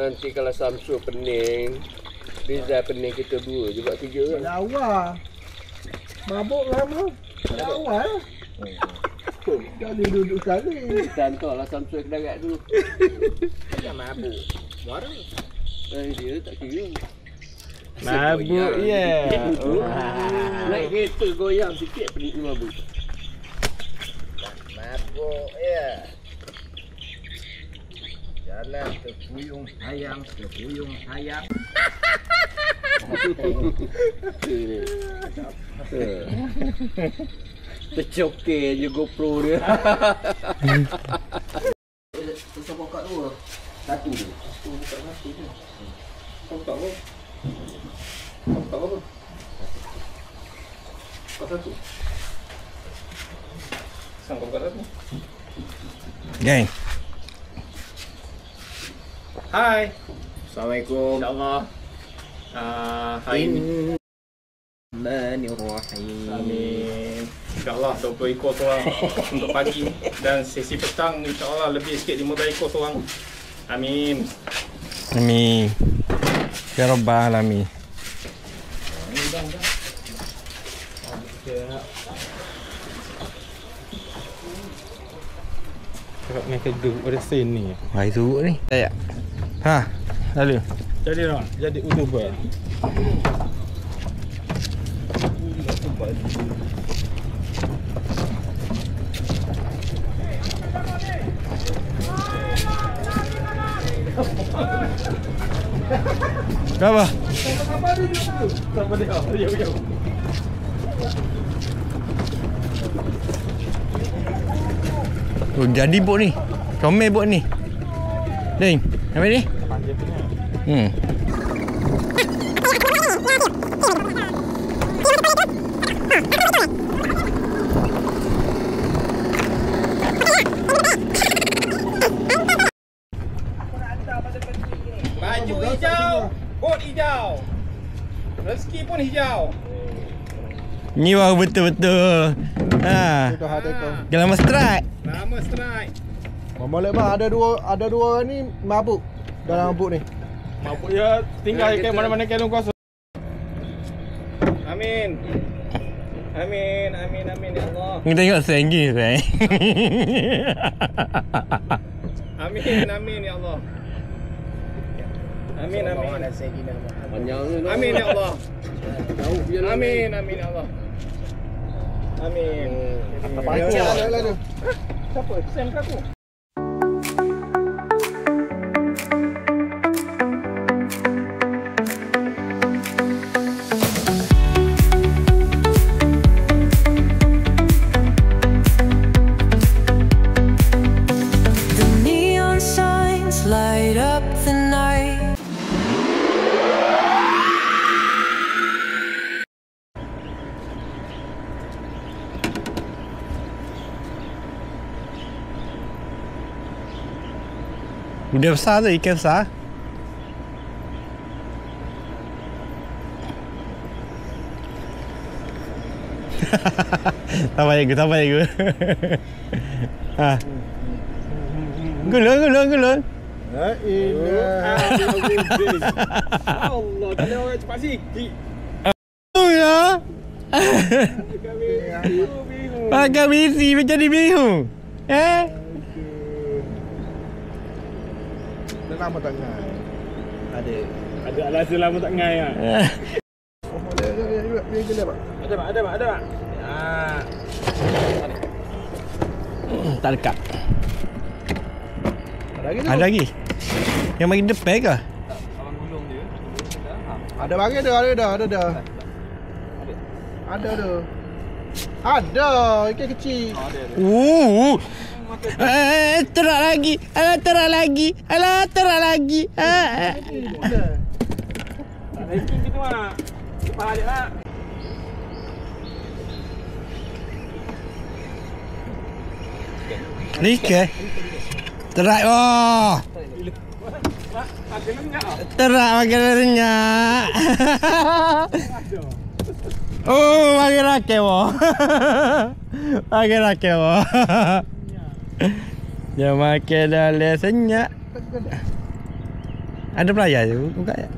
Nanti kalau Samsul pening, Rizal pening, kita dua juga 3 kan? Lawa. Mabuk lama. Lawa lah. Kali duduk sekali. Dan tu lah Samsul ke darat dulu. Jangan mabuk. Barang. Dia tak kira. Mabuk ya. Naik kereta goyang sikit pening mabuk. Mabuk ya. Jalan terpuyung sayang, terpuyung sayang. Tercoker je GoPro dia. Terus buka dua. Satu je. Satu buka satu je. Kau buka apa? Kau buka apa? Buka satu. Sang buka satu. Gang. Hai. Assalamualaikum. InsyaAllah. Hari ini. Bismillahirrahmanirrahim. Amin. InsyaAllah 20 ekor seorang untuk pagi. Dan sesi petang insyaAllah lebih sikit 15 ekor seorang. Amin. Amin. Ya Rabbal Alamin. Cakap dengan kedua ada sen ni. Wah itu ni. Tak. Ha, lalu. Jadi orang, jadi YouTuber. Apa? Siapa dia? Dia. Oh, jadi bot ni. Comel bot ni. Ding, apa ni? Baju hijau, bot hijau. Rezeki pun hijau. Ni baru betul-betul. Ha. Jangan lama strike. Lama strike. Boleh bang, ada dua orang ni mabuk dalam bot ni. Mabuk ya, tinggal ke mana-mana kelong kosong. Amin. Amin, amin, amin ya Allah. Kita tengok senggi saya. Amin, amin ya Allah. Amin, amin. Amin ya Allah. Amin, amin ya Allah. Amin. Apa itu? Siapa? Sen ke aku? Dia besar tu, ikan besar. Tak payah gue. Ha. Gulung. La ilaha Allah, kalau orang cepat sikit. Oh ya. Pakai bisi macam ni bihu. lama tak ngai. Ada alasan lama tak ngai ah. Dia gelap pak. Ada pak. Tak dekat. Ada lagi tu? Yang bagi depan ke? Abang gulung dia. Ada bagi dah. Ada. Ada ikan kecil. Terak lagi. Alah terak lagi. Alah terak lagi. Ranking gitu mah. Kepala dia lah. Ni ke? Terak oh. Terak makin renyah. Oh, makin rakyat wah. Makin rakyat wah. Dia makin dah senyap. Ada pelayar tu, buka ya.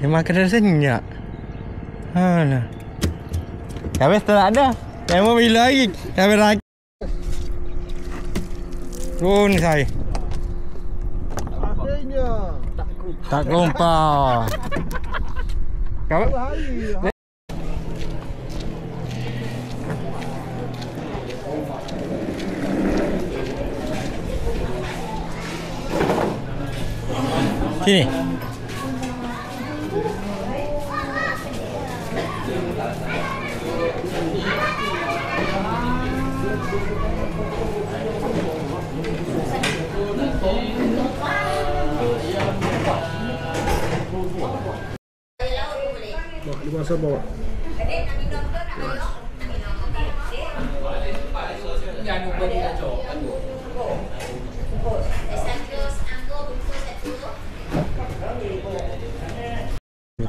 Dia makan dah senyap. Nah. Kami tak ada. Saya mau bila lagi. Kami rakyat. Ni saya. Adanya. Tak kelompok. Kau Hari. sini. Di masa bawa.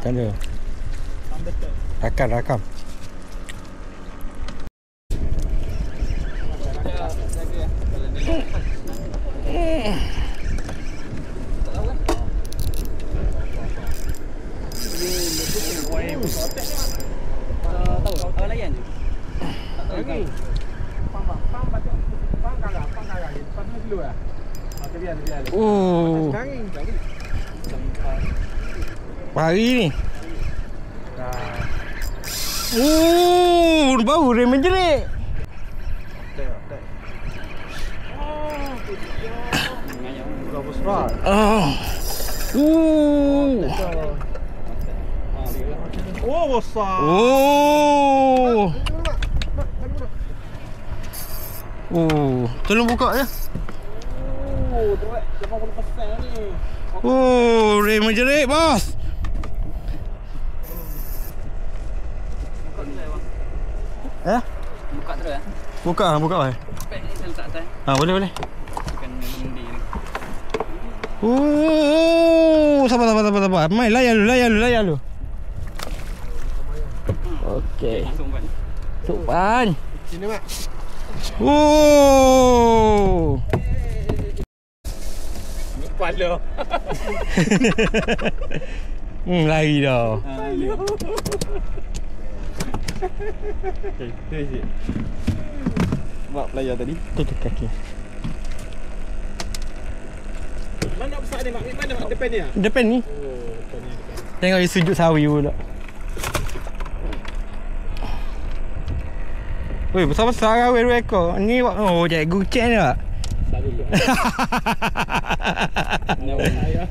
Tanda. Rakam. Pagi ni. Bau dia menjerit. Oh, besar. Tolong buka ya. Terbaik 80% ni. Dia menjerit, bos. Buka terus ya. Buka. Pek ni saya letak atas. Boleh. Bukan mendi ni. Sabar. Mai layan lu. Okey. Langsung kan. Sopan. Sini mak. Ni kepala. Lari dah. Okey, tu je. Buat pelayar tadi. Kaki. Mana besar ni mak? Mana mak depan ni ah? Depan ni. Depan ni. Tengok dia sujud sawi pula. Weh, besar-besar kan weh 2 ekor. Ni cikgu cek ni tak? Selalu. Nyawa saya.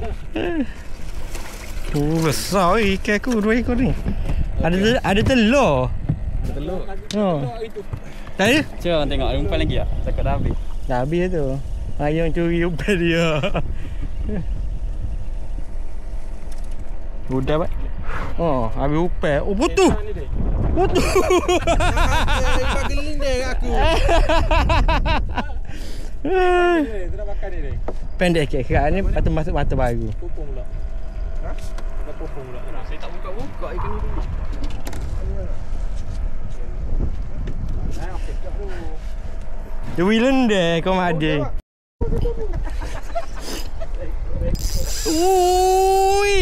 Besar weh ikan aku 2 ekor ni. Ada telur. Telur. Itu. Tadi? Cuba tengok umpan lagi tak? Takut dah habis. Dah habis tu. Ayam curi umpan dia. Udah pak. Habis umpan. Putus. Putus. Ikan geling dia aku. Tidak makan ni dek. Pendek sikit ni patut masuk mata baru. Popong pula. Ada popong pula. Saya tak buka ikan ni. Dia wilende kau mak ada. Ui.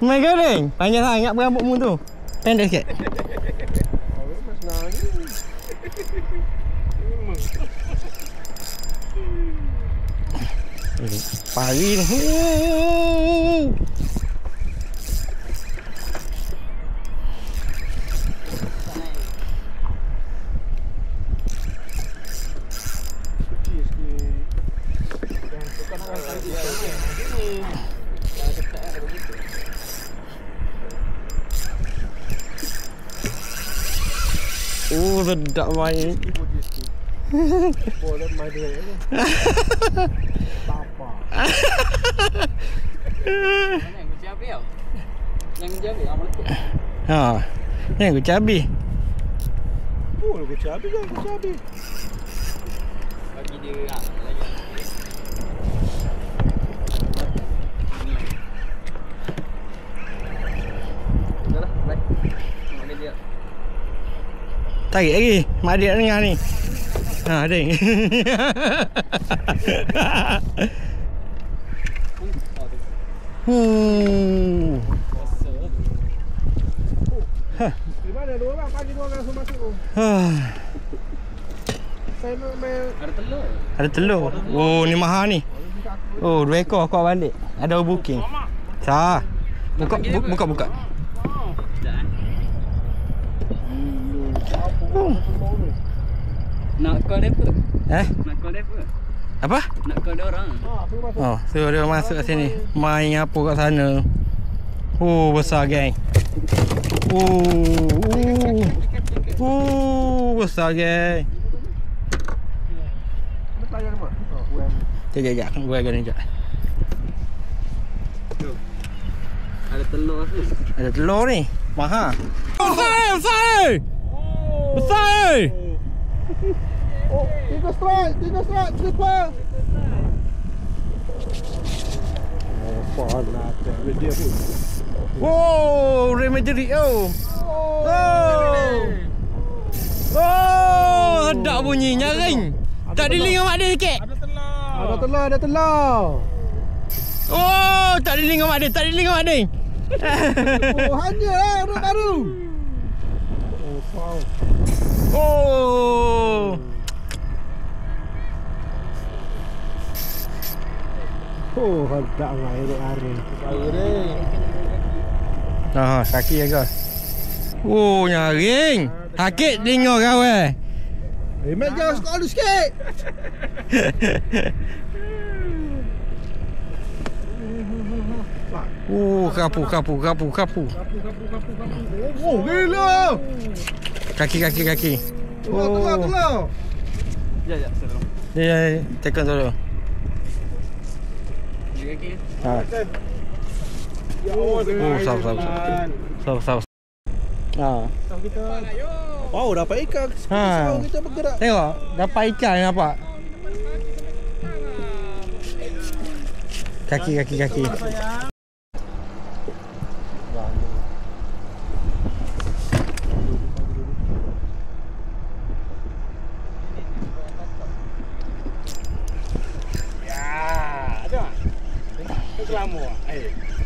Mai goreng. Panjang sangat rambutmu tu. Pendek sikit. Pagi ni. Oh, sedap main. Boleh main dia ni. Apa? Mana yang kucing api tau? Yang kucing api apa tu? Ha. Ni aku cabi. Oh, lu cabi kan, cabi. Bagi dia lagi. Dah lah, baik. Mana dia? Tarik lagi. Mak adik nak dengar ni. Ha, ding. Di mana dua orang? Pagi dua orang semua masuk tu. Saya nak main. Ada telur. Ada telur. Oh, ni mahal ni. Oh, 2 ekor aku balik. Ada booking. Sah. Buka. Sekejap Nak call dia apa? Nak call dia apa? Apa? Nak call dia orang. Oh, suruh dia masuk kat sini. Main apa kat sana. Oh, besar geng. Besar geng. Sekejap. Gua akan sekejap. Ada telur apa? Ada telur ni. Mahal. Besar. Besar. Oh, 3 strike, triple. Oh, panas dia pun. Oh, remajerik oh. Oh, sedap bunyi nyaring. Tak diling mak dia sikit. Ada telur. Oh, tak diling mak dia, Oh, hanya lah orang baru. Oh, wow. Oh. Oh, hendak main hari. Saya ni. Kaki jaga. Oh, nyaring. Sakit dengar kawan. Mat jangan sekolah dulu sikit. Oh, kapu. Oh, gila. Kaki. Telur. Sekejap, tolong. Dia tekan dulu. Dia kaki. Ha. Oh, sabar. Ha. Wow, dapat ikan. Ha. Kita bergerak. Tengok, dapat ikan nampak. Kaki.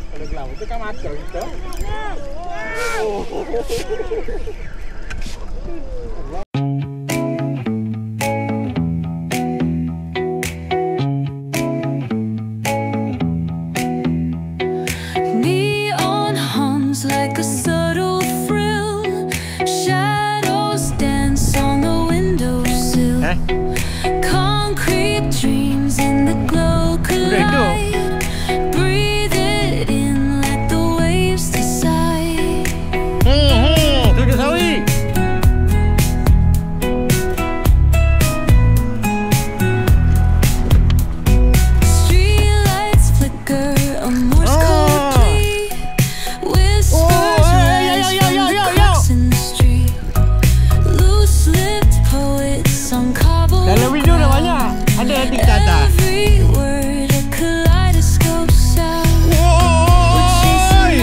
Kalau gelap tu kan mata kita. Neon hums like a subtle thrill. Shadows dance on the windowsill. Concrete dreams in the glow collide. Breathe it in, let the waves decide. Tunjuk sawi. Street lights flicker, a Morse code plea. Whispers rise from the cracks in the street. Loose-lipped poets on cobbled Dalam video dah banyak. Ada tik atas. every word a kaleidoscope sound.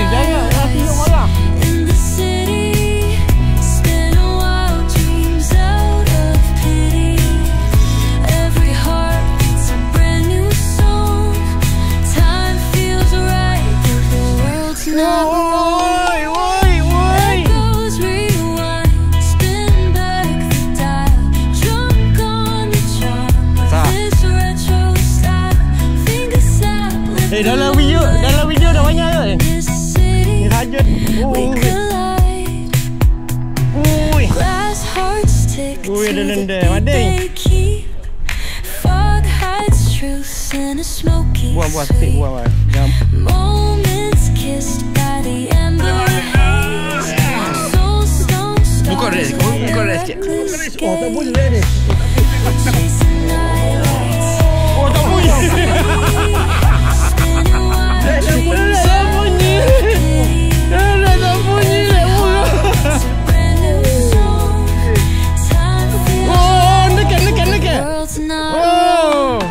Jangan tengok malam. In the city, spin wild dreams out of pity. Every heart beats a brand new song. Time feels right, though the world's not wrong. Echoes rewind, spin back the dial. Drunk on the charm of this retro style. Fingers snap, Dalam video dah banyak ke? this city. Ni saja. We collide. Glass hearts tick Ui, to ada the lendang. beat Mading. they keep. Fog hides truth hearts in a smoky Buang stick sleep. buang. Jangan. Moments kissed by the amber haze. Soul stone Buka stars rest, like buka a rest sikit. reckless Oh, tak boleh gaze. ni. Chasing night lights. Oh tak bunyi. Spinning wild dreams Tak bunyi. Tak bunyi. It's a brand new song. Time feels Oh, dekat. world's not Oh.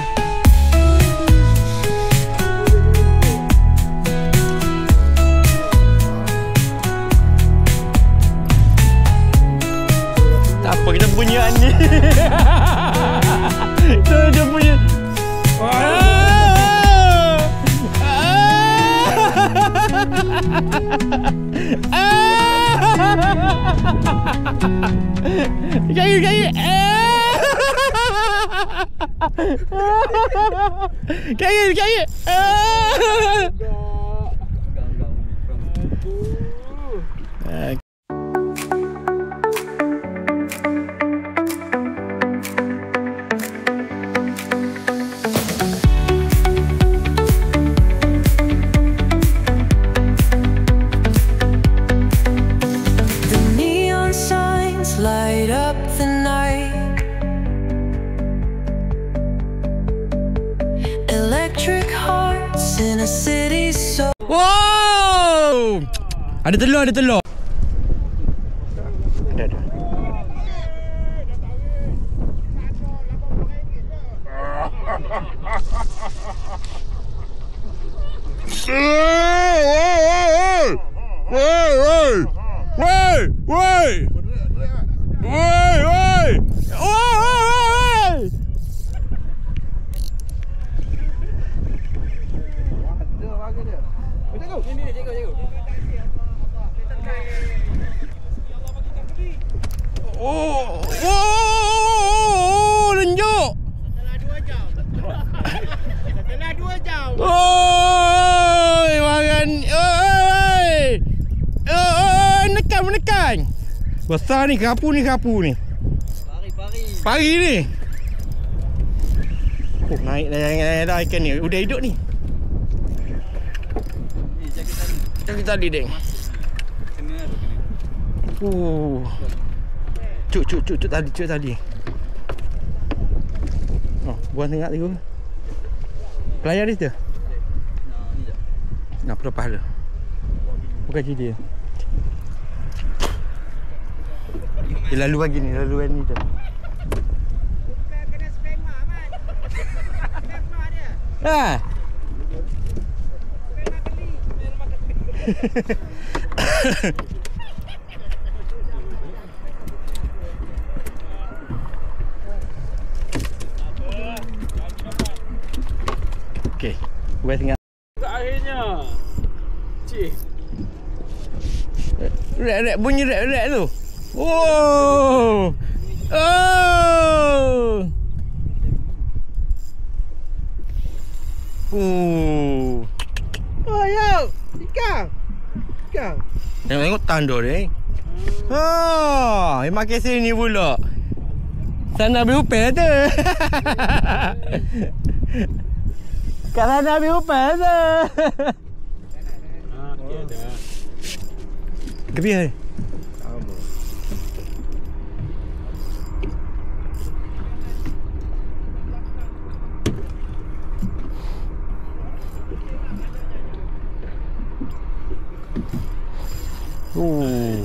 Tak apa, kita punya ni. Dia punya. Kayu. Kayu. The neon signs light up the night. Electric hearts in a city so Wow! Ada telur. Ada. Renjuk. Setelah 2 jam. Oi, makan. Oi. Menekan. Besar ni kerapu ni. Pari ni. Oh, naik dah ikan ni. Udah hidup ni. Jaga tali, Deng. Cuk tadi. Oh, buang tengok tadi. Pelayar dia tu. Nak lepas dia. Bukan dia. Dia lalu pagi ni tu. Kena sperma, Mat. Sperma dia. Ha. Okey, buat tengah. Akhirnya. Cik. Rek bunyi rek tu. Oh. Oh. Oh, yo. Ikan. Tengok tanda dia. Makan sini pula. Sana berupel tu. Kat sana berupel tu. Okey dah. Kebiar. Oh.